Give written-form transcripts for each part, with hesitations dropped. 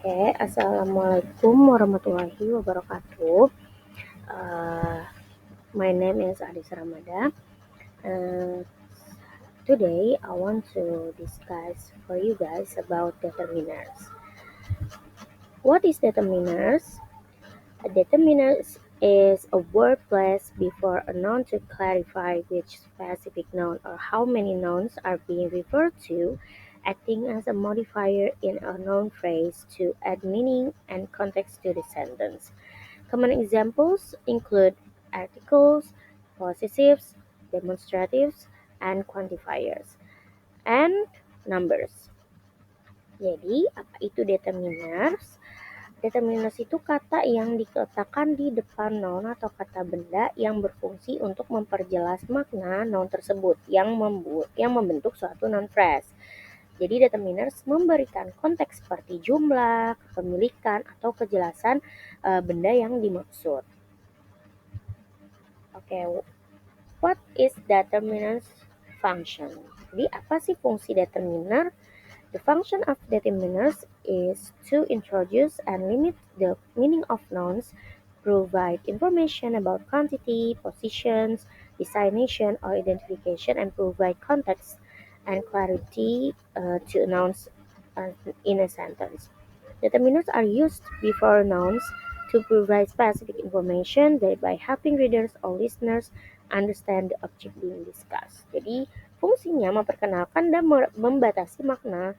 Assalamualaikum warahmatullahi wabarakatuh. My name is Adis Ramada. Today I want to discuss for you guys about determiners. What is determiners? A determiners is a word placed before a noun to clarify which specific noun or how many nouns are being referred to, acting as a modifier in a noun phrase to add meaning and context to the sentence. Common examples include articles, possessives, demonstratives, and quantifiers, and numbers. Jadi, apa itu determiners? Determiners itu kata yang diletakkan di depan noun atau kata benda yang berfungsi untuk memperjelas makna noun tersebut yang membentuk suatu noun phrase. Jadi determiners memberikan konteks seperti jumlah, kepemilikan, atau kejelasan benda yang dimaksud. What is determiners function? Jadi apa sih fungsi determiner? The function of determiners is to introduce and limit the meaning of nouns, provide information about quantity, positions, designation, or identification, and provide context and clarity to nouns in a sentence. Determiners are used before nouns to provide specific information, thereby helping readers or listeners understand the object being discussed. Jadi, fungsinya memperkenalkan dan membatasi makna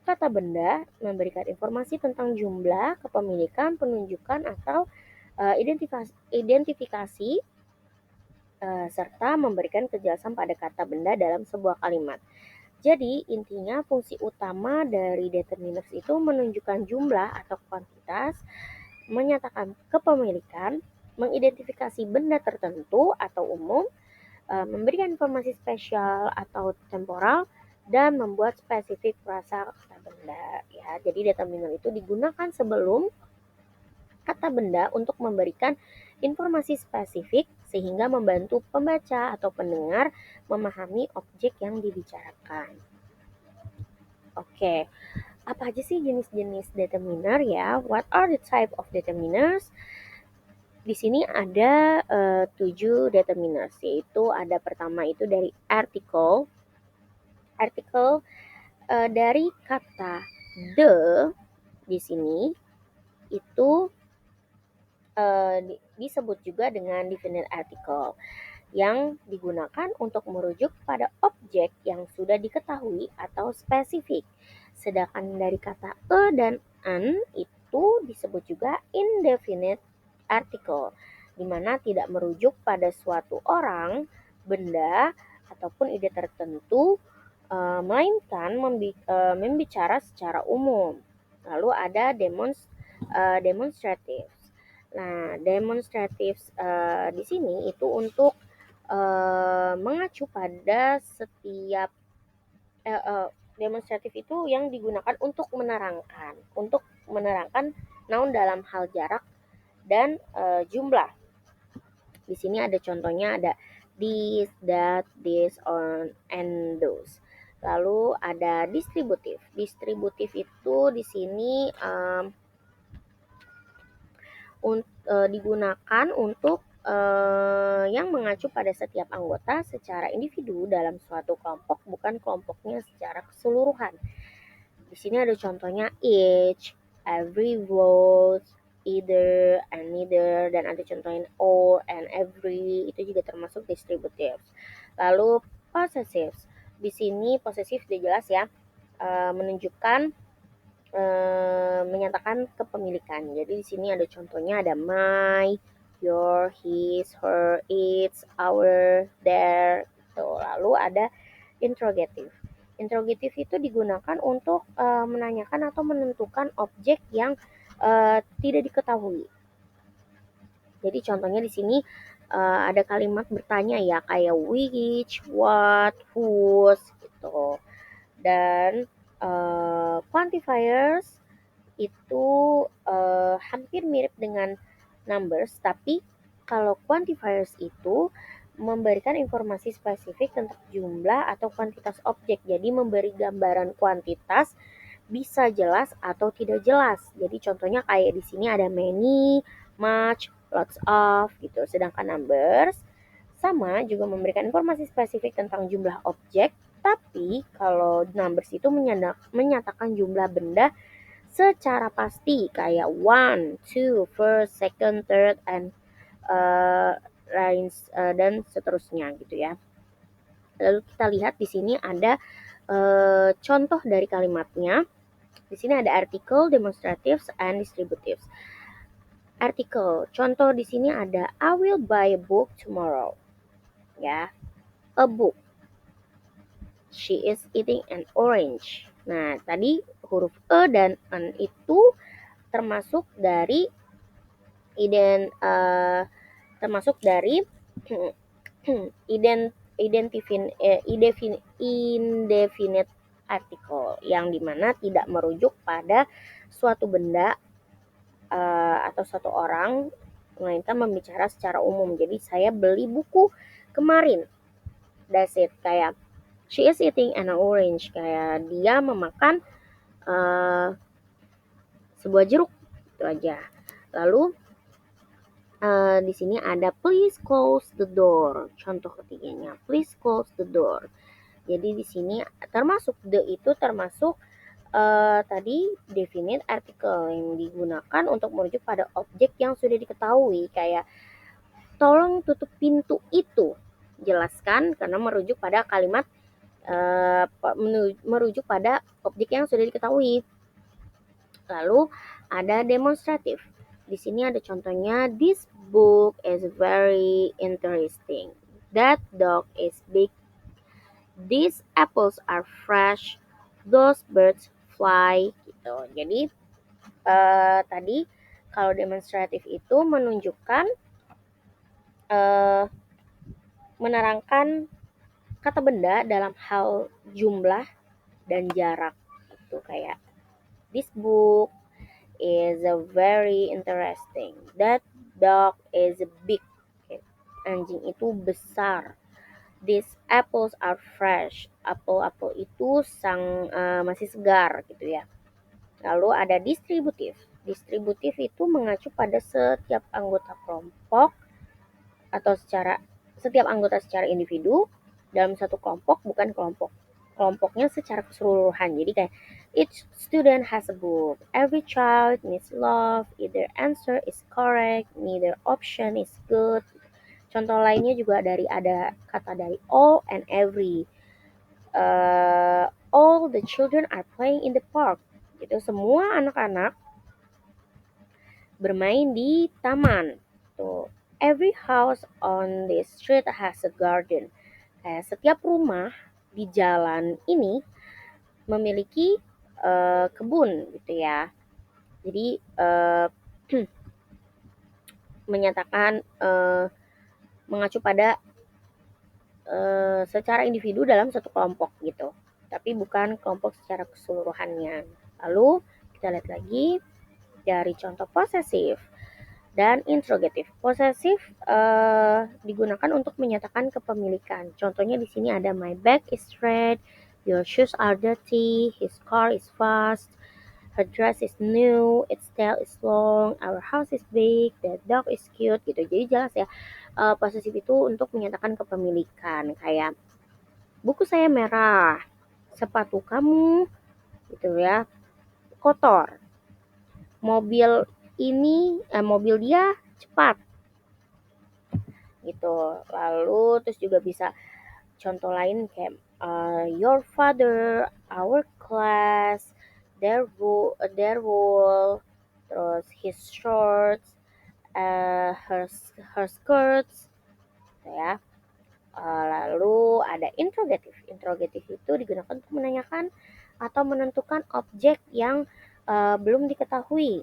kata benda, memberikan informasi tentang jumlah, kepemilikan, penunjukan, atau identifikasi, serta memberikan kejelasan pada kata benda dalam sebuah kalimat. Jadi, intinya fungsi utama dari determiners itu menunjukkan jumlah atau kuantitas, menyatakan kepemilikan, mengidentifikasi benda tertentu atau umum, memberikan informasi spesial atau temporal, dan membuat spesifik frasa kata benda. Ya, jadi determiner itu digunakan sebelum kata benda untuk memberikan informasi spesifik sehingga membantu pembaca atau pendengar memahami objek yang dibicarakan. Apa aja sih jenis-jenis determiner ya? What are the type of determiners? Di sini ada 7 determiners, yaitu ada pertama itu dari article. Article dari kata the di sini itu disebut juga dengan definite article yang digunakan untuk merujuk pada objek yang sudah diketahui atau spesifik. Sedangkan dari kata a dan an itu disebut juga indefinite article, di mana tidak merujuk pada suatu orang, benda, ataupun ide tertentu, melainkan membicara secara umum. Lalu ada demonstrative. Nah, demonstrative di sini itu untuk mengacu pada setiap demonstratif itu yang digunakan untuk menerangkan noun dalam hal jarak dan jumlah. Di sini ada contohnya, ada this, that, this, on, and those. Lalu ada distributif. Distributif itu di sini digunakan untuk yang mengacu pada setiap anggota secara individu dalam suatu kelompok, bukan kelompoknya secara keseluruhan. Di sini ada contohnya each, every, both, either, and neither, dan ada contohnya all and every, itu juga termasuk distributive. Lalu possessive. Di sini possessive sudah jelas ya, menunjukkan menyatakan kepemilikan. Jadi di sini ada contohnya, ada my, your, his, her, its, our, their. Lalu ada interrogative. Interrogative itu digunakan untuk menanyakan atau menentukan objek yang tidak diketahui. Jadi contohnya di sini ada kalimat bertanya ya, kayak which, what, whose gitu. Dan quantifiers itu hampir mirip dengan numbers, tapi kalau quantifiers itu memberikan informasi spesifik tentang jumlah atau kuantitas objek. Jadi memberi gambaran kuantitas bisa jelas atau tidak jelas. Jadi contohnya kayak di sini ada many, much, lots of gitu. Sedangkan numbers sama juga memberikan informasi spesifik tentang jumlah objek, tapi kalau numbers itu menyatakan jumlah benda secara pasti kayak one, two, first, second, third, and lines dan seterusnya gitu ya. Lalu kita lihat di sini ada contoh dari kalimatnya. Di sini ada artikel, demonstratives, and distributives. Artikel, contoh di sini ada I will buy a book tomorrow. Ya, a book. She is eating an orange. Nah, tadi huruf e dan an itu termasuk dari termasuk dari indefinite article yang dimana tidak merujuk pada suatu benda atau satu orang, melainkan membicara secara umum. Jadi saya beli buku kemarin, that's it. Kayak she is eating an orange, kayak dia memakan sebuah jeruk, itu aja. Lalu di sini ada please close the door. Contoh ketiganya, please close the door. Jadi di sini termasuk the itu termasuk tadi definite article yang digunakan untuk merujuk pada objek yang sudah diketahui, kayak tolong tutup pintu itu. Jelaskan karena merujuk pada kalimat merujuk pada objek yang sudah diketahui. Lalu ada demonstratif. Di sini ada contohnya, this book is very interesting. That dog is big. These apples are fresh. Those birds fly. Gitu. Jadi tadi kalau demonstratif itu menunjukkan menerangkan kata benda dalam hal jumlah dan jarak. Itu kayak this book is very interesting. That dog is big. Anjing itu besar. These apples are fresh. Apel-apel itu masih segar gitu ya. Lalu ada distributif. Distributif itu mengacu pada setiap anggota kelompok atau setiap anggota secara individu dalam satu kelompok, bukan kelompoknya secara keseluruhan. Jadi kayak each student has a book. Every child needs love. Either answer is correct, neither option is good. Contoh lainnya juga ada kata dari all and every. All the children are playing in the park. Itu semua anak-anak bermain di taman. Tuh. Every house on the street has a garden. Kayak setiap rumah di jalan ini memiliki kebun gitu ya. Jadi menyatakan mengacu pada secara individu dalam satu kelompok gitu, tapi bukan kelompok secara keseluruhannya. Lalu kita lihat lagi dari contoh posesif dan interrogatif. Posesif digunakan untuk menyatakan kepemilikan. Contohnya di sini ada my bag is red, your shoes are dirty, his car is fast, her dress is new, its tail is long, our house is big, the dog is cute gitu. Jadi jelas ya, posesif itu untuk menyatakan kepemilikan. Kayak buku saya merah, sepatu kamu gitu ya kotor, mobil dia cepat gitu. Lalu terus juga bisa contoh lain kayak your father, our class, their wool, terus his shorts, her skirts ya. Lalu ada interrogatif. Interrogatif itu digunakan untuk menanyakan atau menentukan objek yang belum diketahui,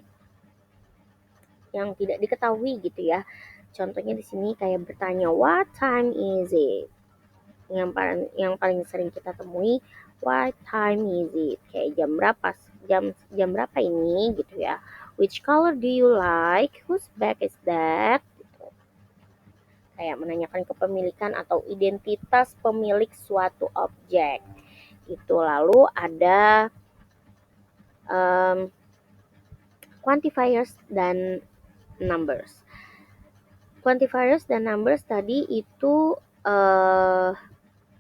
yang tidak diketahui gitu ya. Contohnya di sini kayak bertanya what time is it? Yang paling sering kita temui what time is it? Kayak jam berapa ini gitu ya. Which color do you like? Whose bag is that? Gitu. Kayak menanyakan kepemilikan atau identitas pemilik suatu objek. Itu lalu ada um, quantifiers dan numbers. Quantifiers dan numbers tadi itu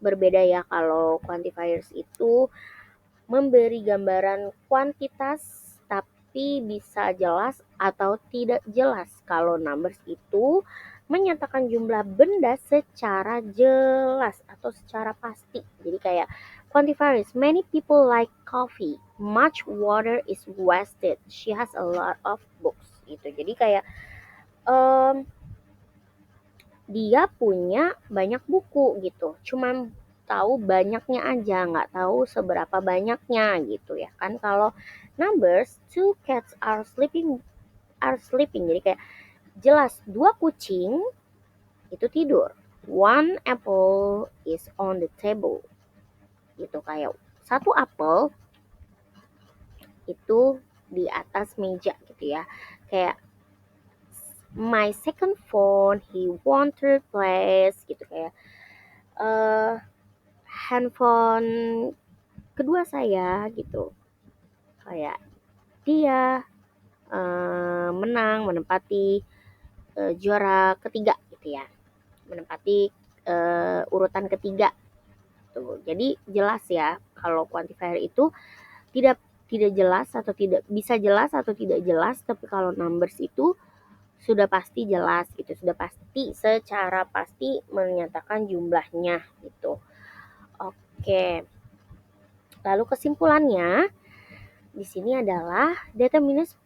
berbeda ya. Kalau quantifiers itu memberi gambaran kuantitas tapi bisa jelas atau tidak jelas. Kalau numbers itu menyatakan jumlah benda secara jelas atau secara pasti. Jadi kayak quantifiers, many people like coffee, much water is wasted, she has a lot of books gitu. Jadi kayak um, dia punya banyak buku gitu, cuman tahu banyaknya aja, nggak tahu seberapa banyaknya gitu ya kan. Kalau numbers, two cats are sleeping, jadi kayak jelas dua kucing itu tidur, one apple is on the table gitu. Kayak satu apel itu di atas meja gitu ya. Kayak my second phone he won third place gitu. Kayak handphone kedua saya gitu, kayak dia menempati juara ketiga gitu ya, menempati urutan ketiga tuh. Jadi jelas ya, kalau quantifier itu tidak tidak jelas atau tidak bisa jelas atau tidak jelas, tapi kalau numbers itu sudah pasti jelas gitu, sudah pasti secara pasti menyatakan jumlahnya gitu. Oke, lalu kesimpulannya di sini adalah determiners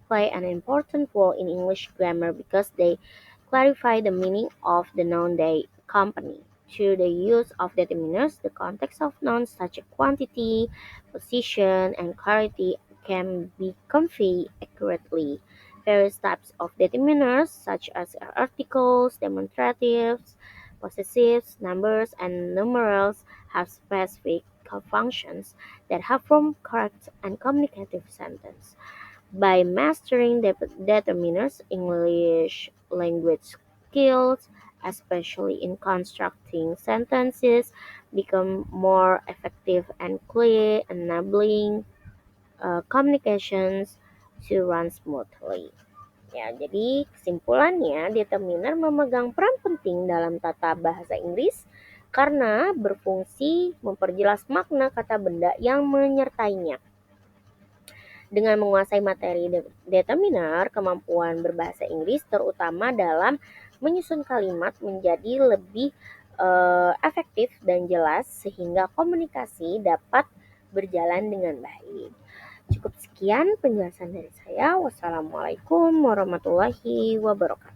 play an important role in English grammar because they clarify the meaning of the noun they accompany. Through the use of determiners, the context of nouns such as quantity, position, and clarity can be conveyed accurately. Various types of determiners, such as articles, demonstratives, possessives, numbers, and numerals, have specific functions that have form correct and communicative sentence. By mastering determiners, English language skills, especially in constructing sentences, become more effective and clear, enabling communications to run smoothly. Ya, jadi kesimpulannya, determiner memegang peran penting dalam tata bahasa Inggris karena berfungsi memperjelas makna kata benda yang menyertainya. Dengan menguasai materi determiner, kemampuan berbahasa Inggris terutama dalam menyusun kalimat menjadi lebih efektif dan jelas sehingga komunikasi dapat berjalan dengan baik. Cukup sekian penjelasan dari saya. Wassalamualaikum warahmatullahi wabarakatuh.